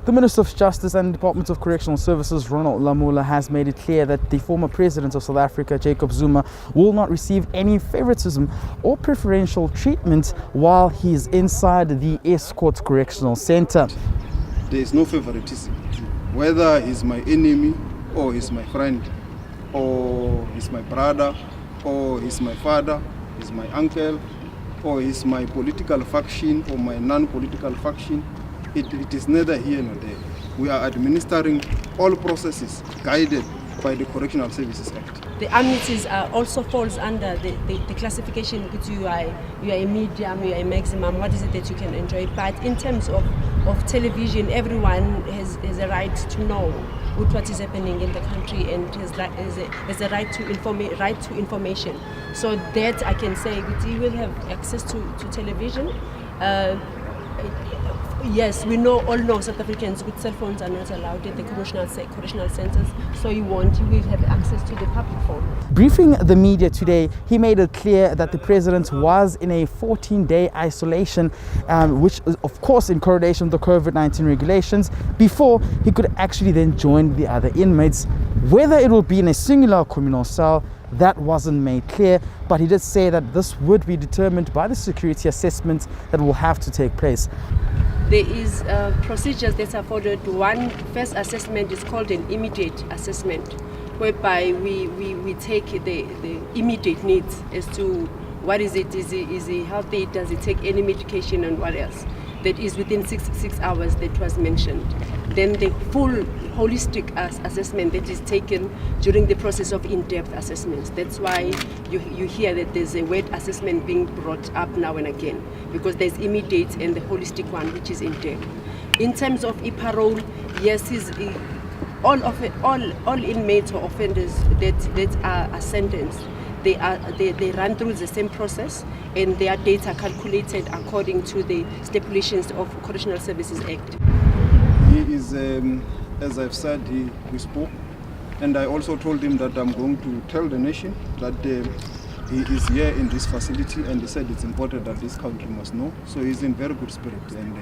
The Minister of Justice and Department of Correctional Services, Ronald Lamola, has made it clear that the former President of South Africa, Jacob Zuma, will not receive any favoritism or preferential treatment while he is inside the Estcourt Correctional Centre. There is no favoritism, whether he's my enemy or he's my friend, or he's my brother, or he's my father, he's my uncle, or he's my political faction or my non-political faction. It is neither here nor there. We are administering all processes guided by the Correctional Services Act. The amnesties also falls under the classification that you are a medium, you are a maximum, what is it that you can enjoy. But in terms of television, everyone has a right to know what is happening in the country and has a right to information. So that I can say that you will have access to television. Yes, we all know South Africans with cell phones are not allowed in the correctional centers, so you will have access to the public phone. Briefing the media today, he made it clear that the president was in a 14-day isolation, which is of course in correlation with the COVID-19 regulations, before he could actually then join the other inmates. Whether it will be in a singular communal cell, that wasn't made clear, but he did say that this would be determined by the security assessment that will have to take place. There is procedures that are followed. One first assessment is called an immediate assessment, whereby we take the immediate needs as to what is it, is he healthy, does he take any medication, and what else. That is within six hours that was mentioned. Then the full holistic assessment that is taken during the process of in-depth assessments. That's why you hear that there's a word assessment being brought up now and again, because there's immediate and the holistic one, which is in-depth. In terms of parole, yes, all inmates or offenders that are sentenced, they run through the same process, and their dates are calculated according to the stipulations of Correctional Services Act. He is, as I've said, we spoke, and I also told him that I'm going to tell the nation that he is here in this facility, and he said it's important that this country must know. So he's in very good spirit, and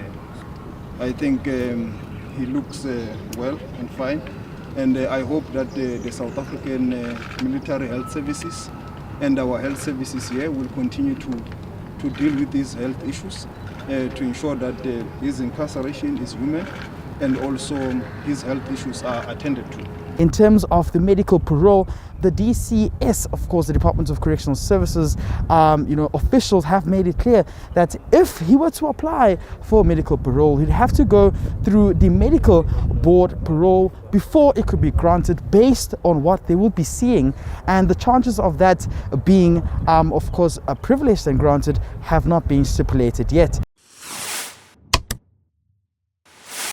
I think he looks well and fine, and I hope that the South African military health services and our health services here will continue to deal with these health issues to ensure that his incarceration is human and also his health issues are attended to. In terms of the medical parole, the DCS, of course, the Department of Correctional Services, officials have made it clear that if he were to apply for medical parole, he'd have to go through the medical board parole before it could be granted, based on what they will be seeing. And the chances of that being, of course, privileged and granted have not been stipulated yet.